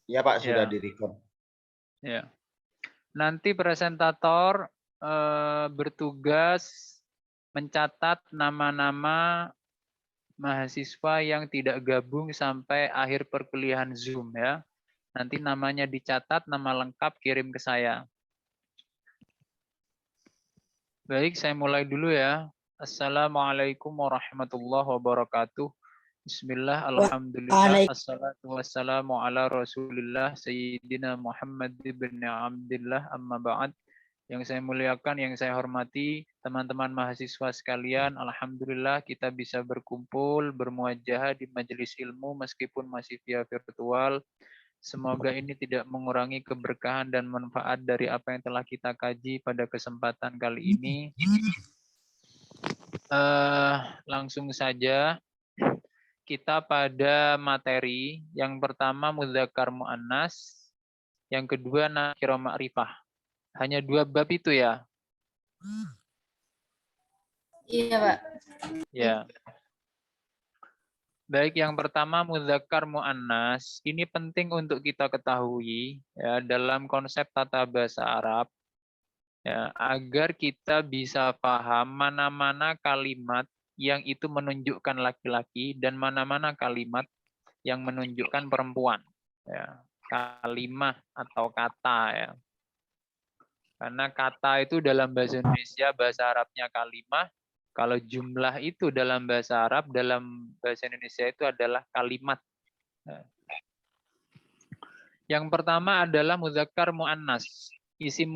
Ya Pak, sudah Ya, di-record. ya. Nanti presentator bertugas mencatat nama-nama mahasiswa yang tidak gabung sampai akhir perkuliahan Zoom ya. Nanti namanya dicatat, nama lengkap kirim ke saya. Baik, saya mulai dulu ya. Assalamualaikum warahmatullahi wabarakatuh. Bismillah, alhamdulillah, Waalaikumsalam. assalatu wassalamu ala rasulillah, Sayyidina Muhammad ibn Abdillah, amma ba'd. Yang saya muliakan, yang saya hormati, teman-teman mahasiswa sekalian, alhamdulillah kita bisa berkumpul, bermuajahah di majelis ilmu meskipun masih via virtual. Semoga ini tidak mengurangi keberkahan dan manfaat dari apa yang telah kita kaji pada kesempatan kali ini. Langsung saja kita pada materi. Yang pertama mudzakkar muannas, yang kedua nakirah ma'rifah. Hanya 2 bab itu ya. Iya, Pak. Ya. Baik, yang pertama mudzakkar muannas. Ini penting untuk kita ketahui ya dalam konsep tata bahasa Arab ya, agar kita bisa paham mana-mana kalimat yang itu menunjukkan laki-laki dan mana-mana kalimat yang menunjukkan perempuan. Ya, kalimah atau kata ya. Karena kata itu dalam bahasa Indonesia, bahasa Arabnya kalimah. Kalau jumlah itu dalam bahasa Arab, dalam bahasa Indonesia itu adalah kalimat. Nah, yang pertama adalah mudzakkar muannas. Isim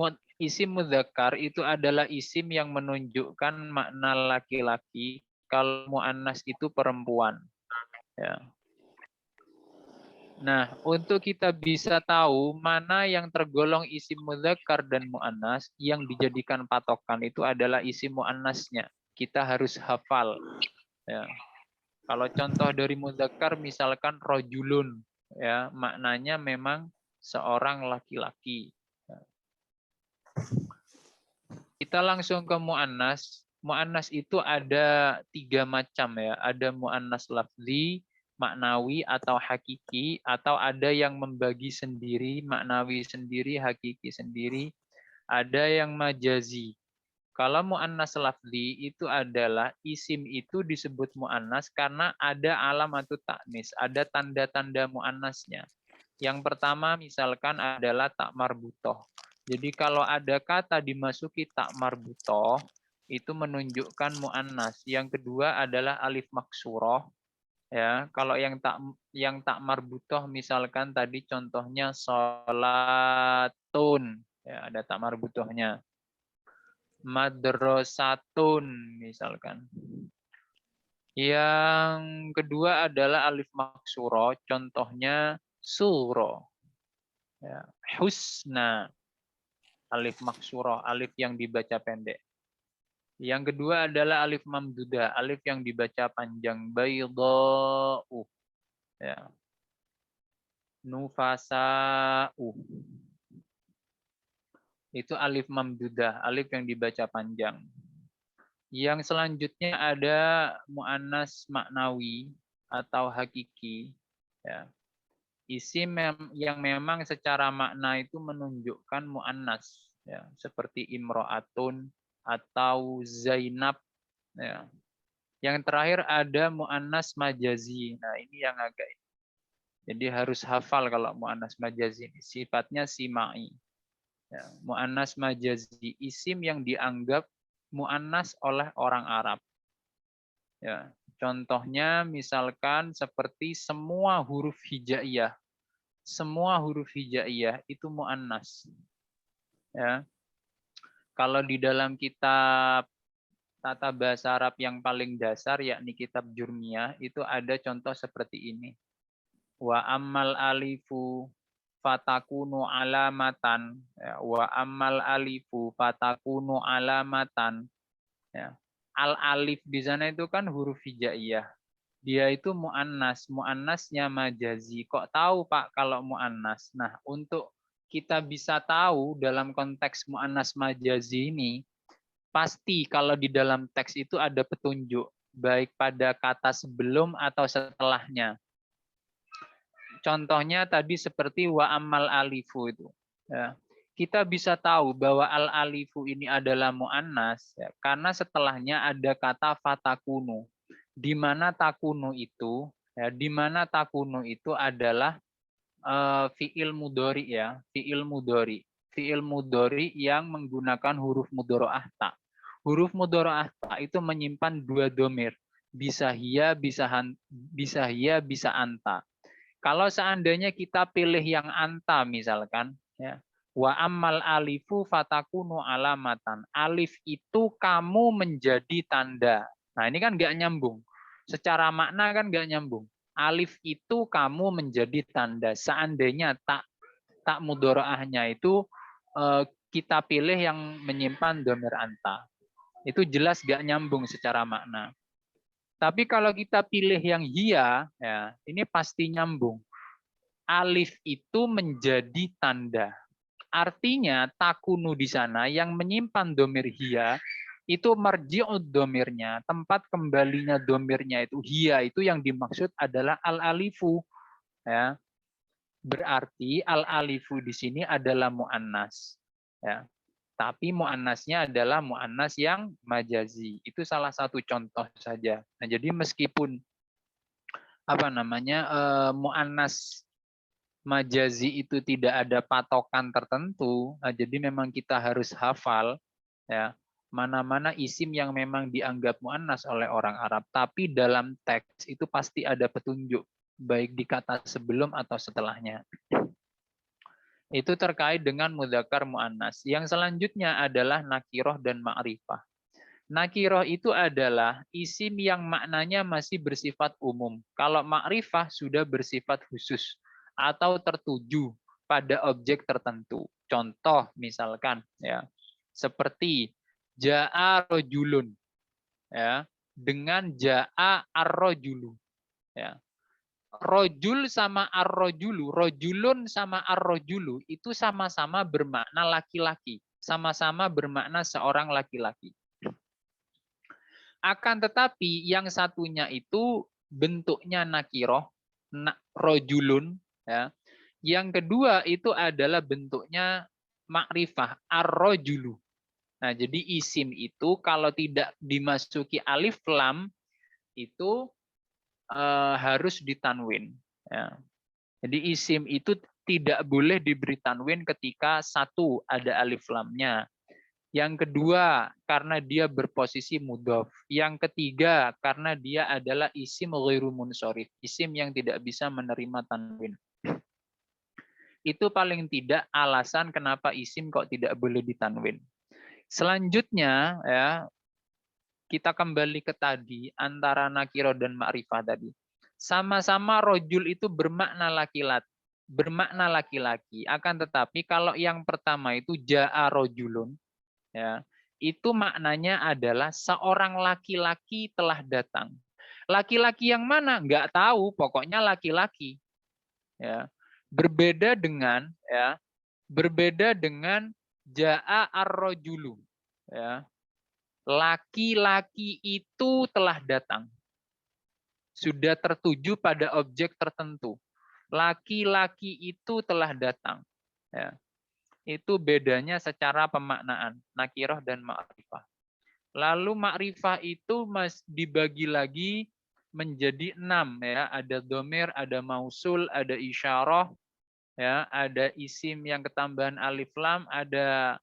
mudzakkar itu adalah isim yang menunjukkan makna laki-laki. Kalau muannas itu perempuan. Ya. Nah, untuk kita bisa tahu mana yang tergolong isim mudzakkar dan muannas, yang dijadikan patokan itu adalah isim muannasnya. Kita harus hafal. Ya. Kalau contoh dari mudzakkar misalkan rojulun, ya maknanya memang seorang laki-laki. Kita langsung ke muannas. Muannas itu ada 3 macam ya. Ada muannas lafzi, maknawi atau hakiki, atau ada yang membagi sendiri, maknawi sendiri, hakiki sendiri. Ada yang majazi. Kalau mu'annas lafzi itu adalah isim itu disebut mu'annas karena ada alamatut ta'nis, ada tanda-tanda mu'annasnya. Yang pertama misalkan adalah tak marbutoh. Jadi kalau ada kata dimasuki tak marbutoh, itu menunjukkan mu'annas. Yang kedua adalah alif maksuroh. Ya, kalau yang tak marbutoh misalkan tadi contohnya sholatun, ya ada tak marbutohnya. Madrasatun misalkan. Yang kedua adalah alif maksuro, contohnya suro. Ya, husna, alif maksuro, alif yang dibaca pendek. Yang kedua adalah alif mamdudah, alif yang dibaca panjang. Baydha'u. Ya. Nufasa'u. Itu alif mamdudah, alif yang dibaca panjang. Yang selanjutnya ada mu'annas maknawi atau hakiki. Ya. Isim yang memang secara makna itu menunjukkan mu'annas. Ya. Seperti imro'atun atau Zainab. Ya. Yang terakhir ada mu'annas majazi. Nah ini yang agak. Jadi harus hafal kalau mu'annas majazi. Sifatnya simai. Ya. Mu'annas majazi. Isim yang dianggap mu'annas oleh orang Arab. Ya, contohnya misalkan seperti semua huruf hijaiyah. Semua huruf hijaiyah itu mu'annas. Ya. Kalau di dalam kitab tata bahasa Arab yang paling dasar yakni kitab Jurmiyah itu ada contoh seperti ini. Wa ammal alifu fatakunu alamatan. Ya, wa ammal alifu fatakunu alamatan. Ya. Al-alif di sana itu kan huruf hijaiyah. Dia itu mu'annas. Mu'annasnya majazi. Kok tahu Pak kalau mu'annas? Nah, untuk kita bisa tahu dalam konteks mu'annas majazi ini, pasti kalau di dalam teks itu ada petunjuk. Baik pada kata sebelum atau setelahnya. Contohnya tadi seperti wa amal alifu itu. Ya. Kita bisa tahu bahwa al alifu ini adalah muannas ya, karena setelahnya ada kata fatakunu. Di mana takunu itu, ya, di mana takunu itu adalah fiil mudhari ya, fiil mudhari. Fiil mudhari yang menggunakan huruf mudharaah ta. Huruf mudharaah ta itu menyimpan dua domir, bisa hiya, bisa hiya, bisa anta. Kalau seandainya kita pilih yang anta misalkan, ya, wa ammal alifu fatakunu alamatan. Alif itu kamu menjadi tanda. Nah ini kan nggak nyambung. Secara makna kan nggak nyambung. Alif itu kamu menjadi tanda. Seandainya tak mudoroahnya itu kita pilih yang menyimpan domir anta. Itu jelas nggak nyambung secara makna. Tapi kalau kita pilih yang hiya, ya, ini pasti nyambung. Alif itu menjadi tanda. Artinya takunu di sana yang menyimpan domir hiya itu marji'ud domirnya, tempat kembalinya domirnya itu hiya itu yang dimaksud adalah al-alifu. Ya. Berarti al-alifu di sini adalah mu'annas. Ya. Tapi mu'annasnya adalah mu'annas yang majazi. Itu salah satu contoh saja. Nah, jadi meskipun mu'annas majazi itu tidak ada patokan tertentu, nah, jadi memang kita harus hafal ya mana-mana isim yang memang dianggap mu'annas oleh orang Arab, tapi dalam teks itu pasti ada petunjuk baik di kata sebelum atau setelahnya. Itu terkait dengan mudzakkar mu'annas. Yang selanjutnya adalah nakiroh dan ma'rifah. Nakiroh itu adalah isim yang maknanya masih bersifat umum. Kalau ma'rifah sudah bersifat khusus atau tertuju pada objek tertentu. Contoh misalkan ya, seperti ja'a rojulun ya, dengan ja'a ar-rojulu ya. Rojul sama ar-rojulu, rojulun sama ar-rojulu itu sama-sama bermakna laki-laki, sama-sama bermakna seorang laki-laki. Akan tetapi yang satunya itu bentuknya nakiroh, rojulun, ya. Yang kedua itu adalah bentuknya makrifah, ar-rojulu. Nah, jadi isim itu kalau tidak dimasuki alif lam itu harus ditanwin. Ya. Jadi isim itu tidak boleh diberi tanwin ketika satu ada alif lamnya. Yang kedua, karena dia berposisi mudhof. Yang ketiga, karena dia adalah isim ghairu munsorif, isim yang tidak bisa menerima tanwin. Itu paling tidak alasan kenapa isim kok tidak boleh ditanwin. Selanjutnya, ya, kita kembali ke tadi, antara nakiro dan ma'rifah tadi. Sama-sama rojul itu bermakna laki-laki. Bermakna laki-laki. Akan tetapi kalau yang pertama itu ja'a rojulun, ya, itu maknanya adalah seorang laki-laki telah datang. Laki-laki yang mana? Nggak tahu, pokoknya laki-laki. Ya. Berbeda dengan ja'a ar-rajulu. Ya. Laki-laki itu telah datang. Sudah tertuju pada objek tertentu. Laki-laki itu telah datang. Ya. Itu bedanya secara pemaknaan, nakiroh dan ma'rifah. Lalu ma'rifah itu dibagi lagi menjadi 6 ya, ada domir, ada mausul, ada isyarah, ya, ada isim yang ketambahan alif lam, ada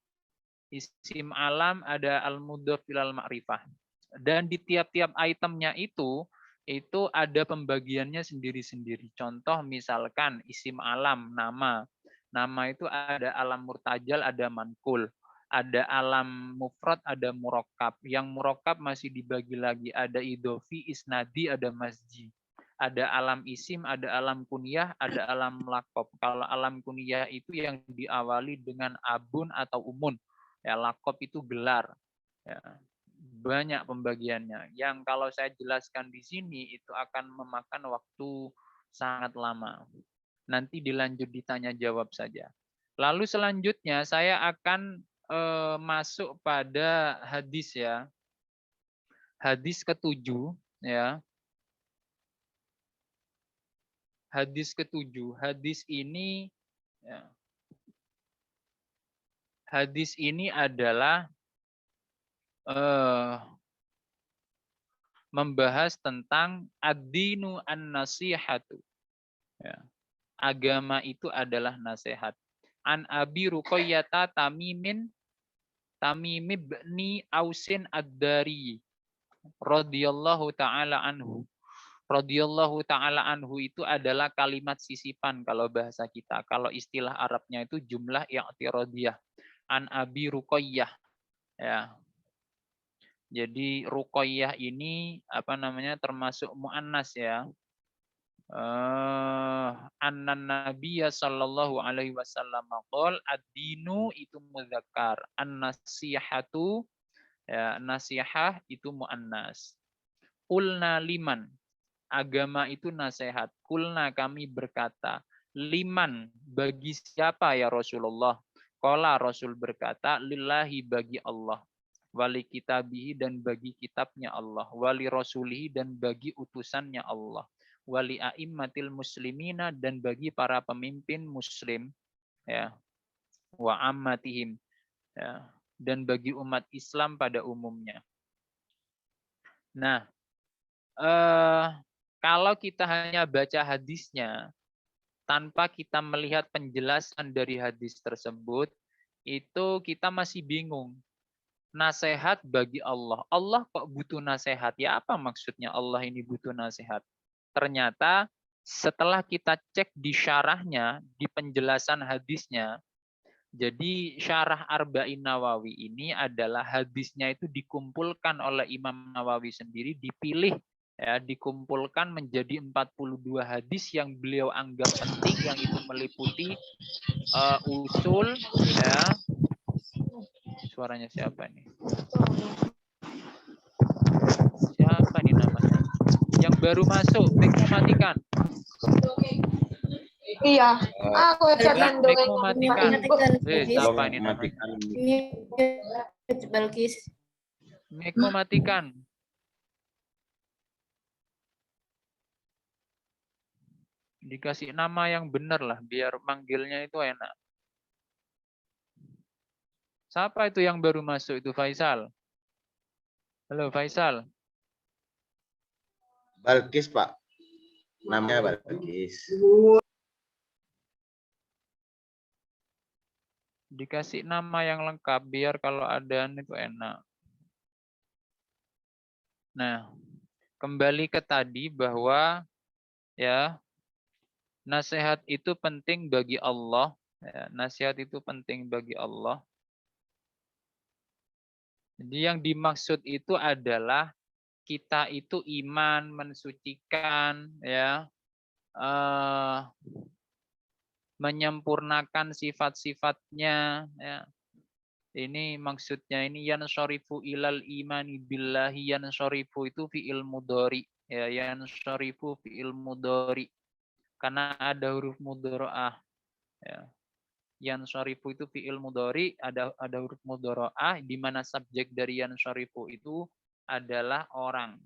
isim alam, ada al-mudhof ilal ma'rifah. Dan di tiap-tiap itemnya itu ada pembagiannya sendiri-sendiri. Contoh misalkan isim alam, nama. Nama itu ada alam murtajal, ada mankul. Ada alam mufrad, ada murokkab. Yang murokkab masih dibagi lagi. Ada idofi, isnadi, ada masji. Ada alam isim, ada alam kunyah, ada alam lakob. Kalau alam kunyah itu yang diawali dengan abun atau umun. Ya, lakob itu gelar. Ya, banyak pembagiannya. Yang kalau saya jelaskan di sini itu akan memakan waktu sangat lama. Nanti dilanjut ditanya jawab saja. Lalu selanjutnya saya akan masuk pada hadis ya. Hadis ke-7 ya. hadis ke-7. Hadis ini ya, hadis ini adalah membahas tentang ad-dinu an-nasihatu. Ya. Agama itu adalah nasihat. An Abi Ruqayyah Tamim ibni Ausin ad-Dari radhiyallahu taala anhu. Radhiyallahu taala anhu itu adalah kalimat sisipan kalau bahasa kita. Kalau istilah Arabnya itu jumlah i'tiradiyah. An Abi Ruqayyah. Ya. Jadi Ruqayyah ini apa namanya termasuk muannas ya. Annan Nabiyya sallallahu alaihi wasallam qol ad-dinu itu mudzakkar, an-nasihatu ya nasihah itu muannas. Qulna liman, agama itu nasihat. Qulna kami berkata, liman bagi siapa ya Rasulullah? Qala Rasul berkata, lillahi bagi Allah. Wali kitabihi dan bagi kitabnya Allah, wali rasulihi dan bagi utusannya Allah, wali a'immatil muslimina dan bagi para pemimpin muslim ya, wa ammatihim ya, dan bagi umat Islam pada umumnya. Nah, kalau kita hanya baca hadisnya tanpa kita melihat penjelasan dari hadis tersebut, itu kita masih bingung. Nasihat bagi Allah. Allah kok butuh nasihat? Ya apa maksudnya Allah ini butuh nasihat? Ternyata setelah kita cek di syarahnya, di penjelasan hadisnya, jadi syarah Arba'in Nawawi ini adalah hadisnya itu dikumpulkan oleh Imam Nawawi sendiri, dipilih ya, dikumpulkan menjadi 42 hadis yang beliau anggap penting, yang itu meliputi usul ya. Suaranya siapa nih? Siapa nih namanya? Yang baru masuk, mic-mu matikan. Iya, aku akan Mic-mu matikan. Siapa ini namanya? Balkis. Mic-mu matikan. Dikasih nama yang benar lah, biar manggilnya itu enak. Siapa itu yang baru masuk? Itu Faisal. Halo Faisal. Balkis, Pak. Namanya Balkis. Dikasih nama yang lengkap biar kalau ada itu enak. Nah, kembali ke tadi bahwa ya nasihat itu penting bagi Allah. Ya, nasihat itu penting bagi Allah. Jadi yang dimaksud itu adalah kita itu iman, mensucikan, ya, menyempurnakan sifat-sifatnya. Ya. Ini maksudnya ini yansyarifu ilal imani billahi, yansyarifu itu fi'il mudhari. Ya, yansyarifu fi'il mudhari. Karena ada huruf mudharaah. Ya. Yansyarifu itu fi'il mudhari, ada huruf mudharaah di mana subjek dari yansyarifu itu adalah orang.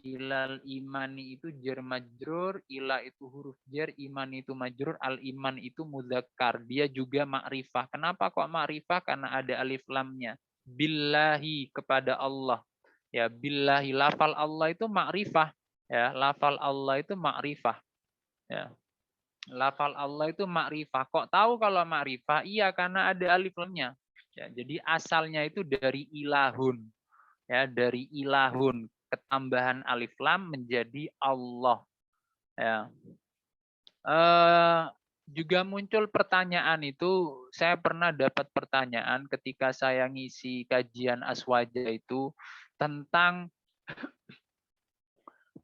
Ilal imani itu jar majrur, ila itu huruf jar, iman itu majrur, al iman itu mudzakkar. Dia juga ma'rifah. Kenapa kok ma'rifah? Karena ada alif lamnya. Billahi kepada Allah. Ya, billahi lafal Allah itu ma'rifah. Ya, lafal Allah itu ma'rifah. Ya. Lafal Allah itu ma'rifah. Kok tahu kalau ma'rifah? Iya, karena ada alif lamnya. Ya, jadi asalnya itu dari ilahun. Ya, dari ilahun. Ketambahan alif lam menjadi Allah. Ya. Juga muncul pertanyaan itu, saya pernah dapat pertanyaan ketika saya ngisi kajian Aswaja itu tentang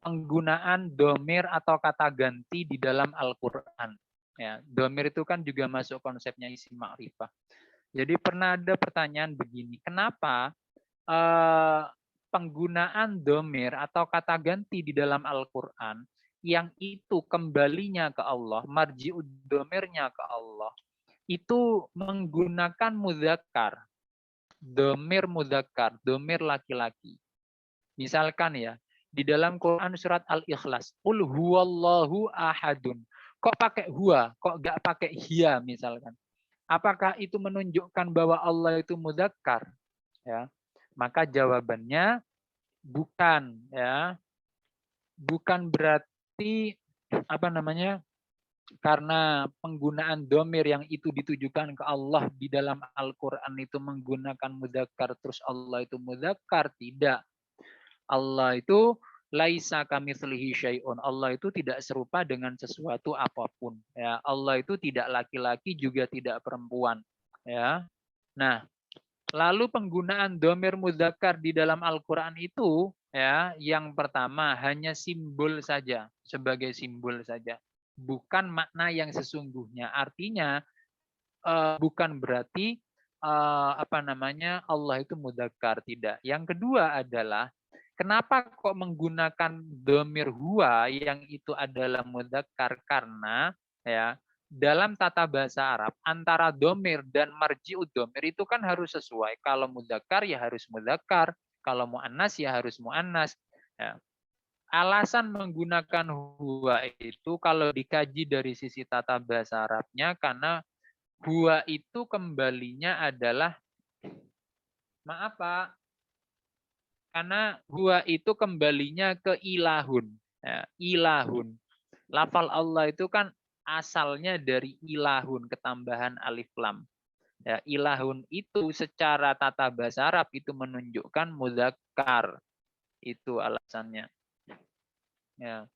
penggunaan domir atau kata ganti di dalam Al-Quran. Ya, domir itu kan juga masuk konsepnya isim ma'rifah. Jadi pernah ada pertanyaan begini, kenapa penggunaan domir atau kata ganti di dalam Al-Quran yang itu kembalinya ke Allah, marji'ud domirnya ke Allah, itu menggunakan mudzakkar, domir mudzakkar, domir laki-laki. Misalkan ya, Di dalam Quran surat Al-Ikhlas, qul huwallahu ahadun. Kok pakai huwa, kok nggak pakai hiya misalkan? Apakah itu menunjukkan bahwa Allah itu mudzakkar? Ya. Maka jawabannya bukan, ya. Bukan berarti apa namanya? Karena penggunaan domir yang itu ditujukan ke Allah di dalam Al-Quran itu menggunakan mudzakkar, terus Allah itu mudzakkar. Tidak. Allah itu laisa kamitslihi syai'un. Allah itu tidak serupa dengan sesuatu apapun. Ya, Allah itu tidak laki-laki juga tidak perempuan. Ya. Nah, lalu penggunaan domir mudzakkar di dalam Al-Quran itu, ya, yang pertama hanya simbol saja, sebagai simbol saja, bukan makna yang sesungguhnya. Artinya bukan berarti apa namanya Allah itu mudzakkar, tidak. Yang kedua adalah kenapa kok menggunakan domir huwa yang itu adalah mudzakkar? Karena ya dalam tata bahasa Arab antara domir dan marji'ud domir itu kan harus sesuai. Kalau mudzakkar ya harus mudzakkar, kalau muannas ya harus muannas. Ya. Alasan menggunakan huwa itu kalau dikaji dari sisi tata bahasa Arabnya karena huwa itu kembalinya adalah maaf Pak, karena huwa itu kembalinya ke ilahun. Ya, ilahun. Lafal Allah itu kan asalnya dari ilahun, ketambahan alif lam. Ya, ilahun itu secara tata bahasa Arab itu menunjukkan mudzakkar. Itu alasannya. Ya.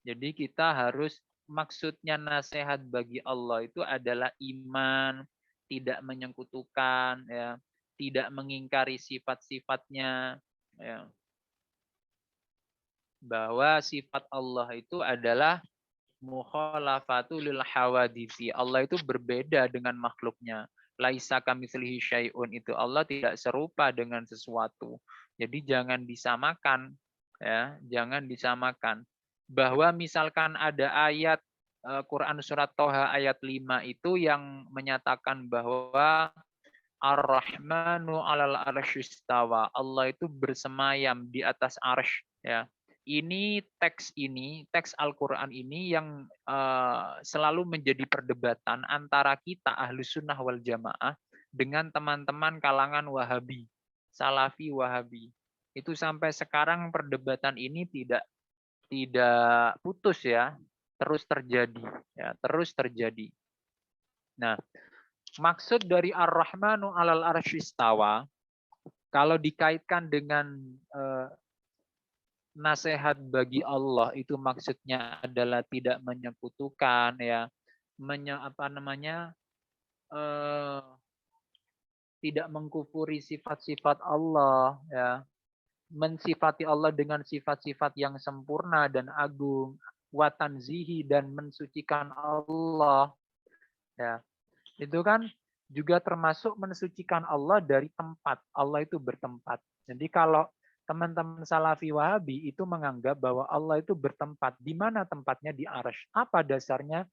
Jadi kita harus, maksudnya nasihat bagi Allah itu adalah iman, tidak menyekutukan, ya, tidak mengingkari sifat-sifatnya, ya. Bahwa sifat Allah itu adalah mukhalafatu lil hawaditsi. Allah itu berbeda dengan makhluknya. Laisa kamitslihi syai'un, itu Allah tidak serupa dengan sesuatu. Jadi jangan disamakan, ya, jangan disamakan. Bahwa misalkan ada ayat Quran surat Toha ayat 5 itu yang menyatakan bahwa Ar-Rahmanu 'alal arsyistawa. Allah itu bersemayam di atas arsy, ya. Ini, teks Al-Qur'an ini yang selalu menjadi perdebatan antara kita Ahlus Sunnah wal Jamaah dengan teman-teman kalangan Wahabi, Salafi Wahabi. Itu sampai sekarang perdebatan ini tidak putus, ya, terus terjadi, ya, terus terjadi. Nah, maksud dari Ar-Rahmanu 'alal arsyistawa kalau dikaitkan dengan nasihat bagi Allah itu maksudnya adalah tidak menyekutukan, ya, tidak mengkufuri sifat-sifat Allah, ya, mensifati Allah dengan sifat-sifat yang sempurna dan agung, wa tanzihi, dan mensucikan Allah, ya. Itu kan juga termasuk mensucikan Allah dari tempat. Allah itu bertempat. Jadi kalau teman-teman Salafi Wahabi itu menganggap bahwa Allah itu bertempat. Di mana tempatnya? Di arsy. Apa dasarnya?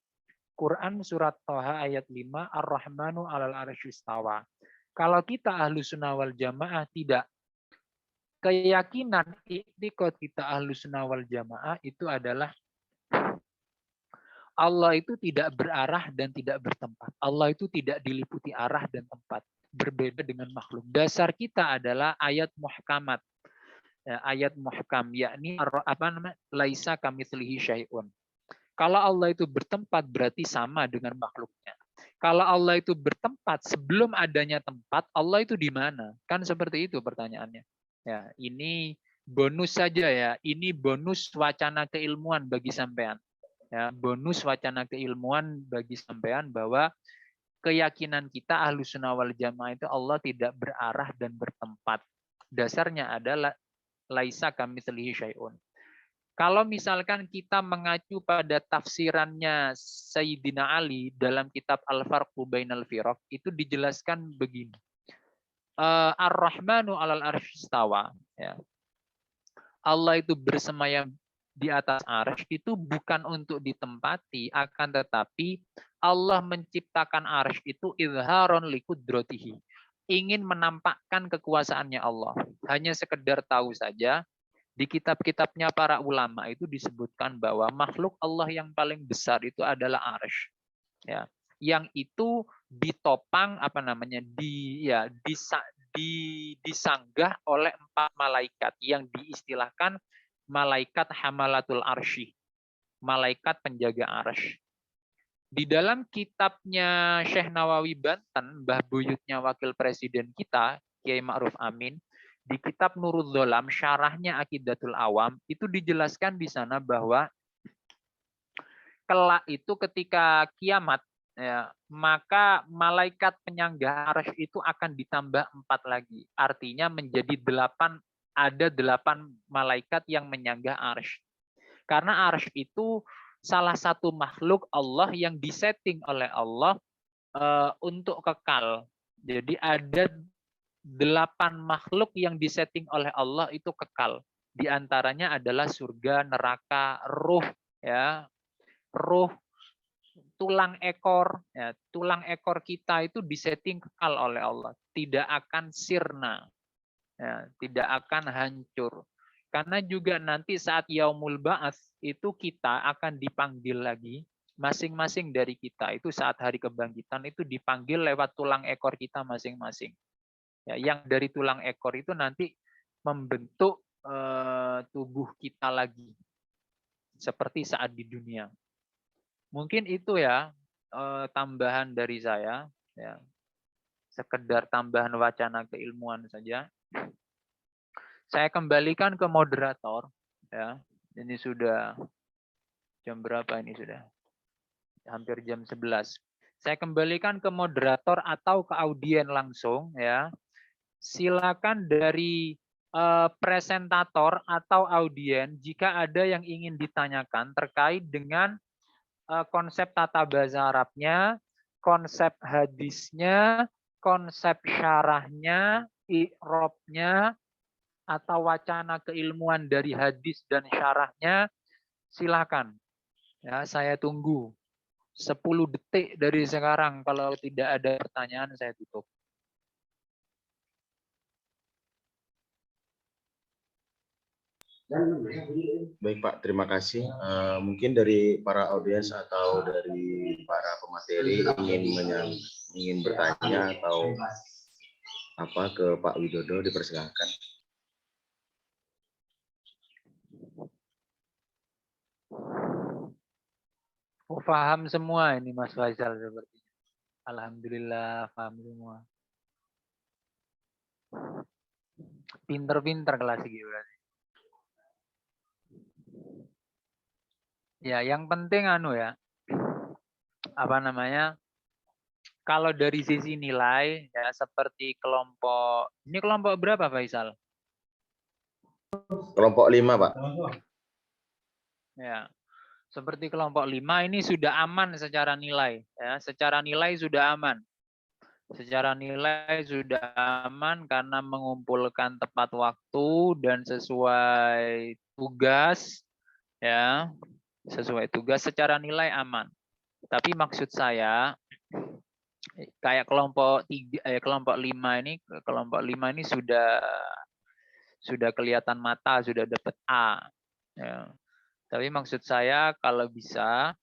Quran surat Toha ayat 5, Ar-Rahmanu 'alal arsyistawa. Kalau kita Ahlus Sunnah wal Jamaah tidak. Keyakinan i'tiqad kita Ahlus Sunnah wal Jamaah itu adalah Allah itu tidak berarah dan tidak bertempat. Allah itu tidak diliputi arah dan tempat. Berbeda dengan makhluk. Dasar kita adalah ayat muhkamat. Ayat muhkam, yakni laisa kamitslihi syai'un. Kalau Allah itu bertempat berarti sama dengan makhluknya. Kalau Allah itu bertempat sebelum adanya tempat, Allah itu di mana? Kan seperti itu pertanyaannya. Ya, ini bonus saja, ya. Ini bonus wacana keilmuan bagi sampean. Ya, bonus wacana keilmuan bagi sampean bahwa keyakinan kita Ahlus Sunnah wal Jamaah itu Allah tidak berarah dan bertempat. Dasarnya adalah laisa kamitslihi syai'un. Kalau misalkan kita mengacu pada tafsirannya Sayyidina Ali dalam kitab Al-Farqu Bainal Firaq, itu dijelaskan begini. Ar-Rahmanu 'alal arsyistawa, ya. Allah itu bersemayam di atas arsy itu bukan untuk ditempati, akan tetapi Allah menciptakan arsy itu izharon liqudratihi, ingin menampakkan kekuasaannya Allah. Hanya sekedar tahu saja Di kitab-kitabnya para ulama itu disebutkan bahwa makhluk Allah yang paling besar itu adalah arsy. Ya, yang itu ditopang disanggah oleh 4 malaikat yang diistilahkan malaikat hamalatul arsy, malaikat penjaga arsy. Di dalam kitabnya Syekh Nawawi Banten, Mbah Buyutnya wakil presiden kita, Kiai Ma'ruf Amin, di kitab Nurul Dholam, syarahnya Aqidatul Awam, itu dijelaskan di sana bahwa kelak itu ketika kiamat, ya, maka malaikat penyangga arsy itu akan ditambah 4 lagi. Artinya menjadi 8, ada 8 malaikat yang menyangga arsy. Karena arsy itu salah satu makhluk Allah yang disetting oleh Allah untuk kekal. Jadi ada 8 makhluk yang disetting oleh Allah itu kekal. Di antaranya adalah surga, neraka, ruh, ya, ruh, tulang ekor, ya, tulang ekor kita itu disetting kekal oleh Allah, tidak akan sirna, ya, tidak akan hancur. Karena juga nanti saat yaumul ba'ats itu kita akan dipanggil lagi, masing-masing dari kita itu saat hari kebangkitan itu dipanggil lewat tulang ekor kita masing-masing. Ya, yang dari tulang ekor itu nanti membentuk tubuh kita lagi seperti saat di dunia. Mungkin itu ya tambahan dari saya, ya, sekedar tambahan wacana keilmuan saja. Saya kembalikan ke moderator, ya. Ini sudah jam berapa ini sudah? Hampir jam 11. Saya kembalikan ke moderator atau ke audien langsung, ya. Silakan dari presentator atau audien jika ada yang ingin ditanyakan terkait dengan konsep tata bahasa Arabnya, konsep hadisnya, konsep syarahnya, i'rabnya, atau wacana keilmuan dari hadis dan syarahnya, silakan. Ya, saya tunggu 10 detik dari sekarang. Kalau tidak ada pertanyaan, saya tutup. Baik Pak, terima kasih. Mungkin dari para audiens atau dari para pemateri ingin bertanya atau apa ke Pak Widodo, dipersilakan. Oh, paham semua ini Mas Faisal sepertinya. Alhamdulillah paham semua. Pinter-pinter kelas ini berarti. Ya, yang penting ya, apa namanya? Kalau dari sisi nilai ya seperti kelompok, ini kelompok berapa Faisal? Kelompok 5, Pak. Ya. Seperti kelompok 5 ini sudah aman secara nilai, ya. Secara nilai sudah aman. Secara nilai sudah aman karena mengumpulkan tepat waktu dan sesuai tugas, ya. Sesuai tugas, secara nilai aman. Tapi maksud saya kayak kelompok 5 ini sudah kelihatan mata, sudah dapat A. Ya. Tapi maksud saya kalau bisa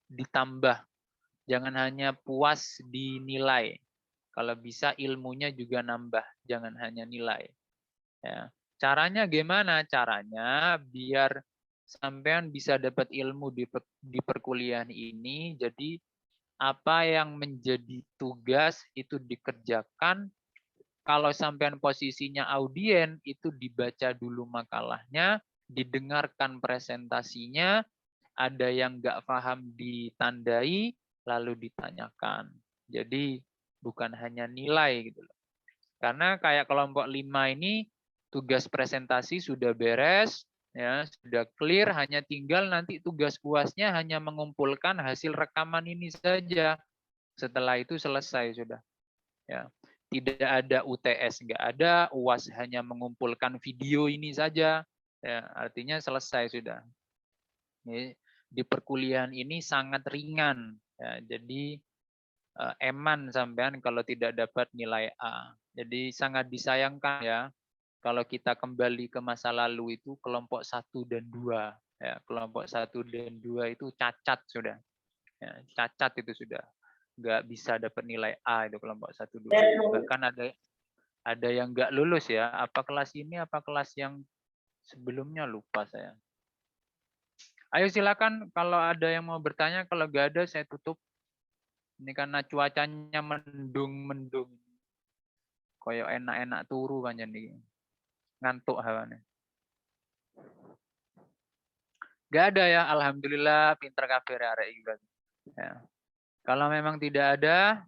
ditambah, jangan hanya puas di nilai. Kalau bisa ilmunya juga nambah, jangan hanya nilai. Ya. Caranya gimana? Caranya biar sampean bisa dapat ilmu di perkuliahan ini. Jadi apa yang menjadi tugas itu dikerjakan. Kalau sampean posisinya audien, itu dibaca dulu makalahnya, didengarkan presentasinya, ada yang nggak paham ditandai, lalu ditanyakan. Jadi bukan hanya nilai gitu loh. Karena kayak kelompok 5 ini tugas presentasi sudah beres, ya sudah clear, hanya tinggal nanti tugas UASnya hanya mengumpulkan hasil rekaman ini saja. Setelah itu selesai sudah. Ya. Tidak ada UTS, nggak ada, UAS hanya mengumpulkan video ini saja, ya, artinya selesai sudah. Di perkuliahan ini sangat ringan, ya, jadi eman sampean kalau tidak dapat nilai A. Jadi sangat disayangkan ya, Kalau kita kembali ke masa lalu itu kelompok 1 dan 2. Ya, kelompok 1 dan 2 itu cacat sudah. Ya, cacat itu sudah. Nggak bisa dapat nilai A itu kelompok 1, 2. Bahkan ada yang nggak lulus ya. Apa kelas ini, apa kelas yang sebelumnya lupa saya. Ayo silakan kalau ada yang mau bertanya. Kalau nggak ada saya tutup. Ini karena cuacanya mendung-mendung. Koyo enak-enak turu kan jadi. Ngantuk hawane. Gak ada ya, alhamdulillah pinter kafir arek iki. Ya. Kalau memang tidak ada,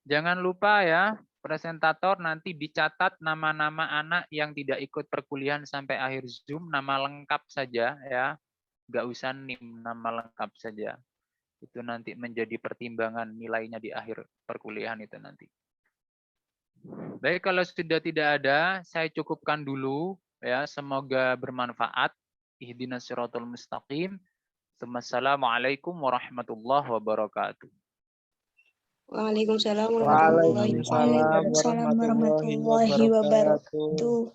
jangan lupa ya, presentator nanti dicatat nama-nama anak yang tidak ikut perkuliahan sampai akhir Zoom, nama lengkap saja ya. Gak usah NIM, nama lengkap saja. Itu nanti menjadi pertimbangan nilainya di akhir perkuliahan itu nanti. Baik, kalau sudah tidak ada, saya cukupkan dulu ya. Semoga bermanfaat. Ihdinas siratal mustaqim. Assalamualaikum warahmatullahi wabarakatuh. Waalaikumsalam Waalaikumsalam warahmatullahi wabarakatuh.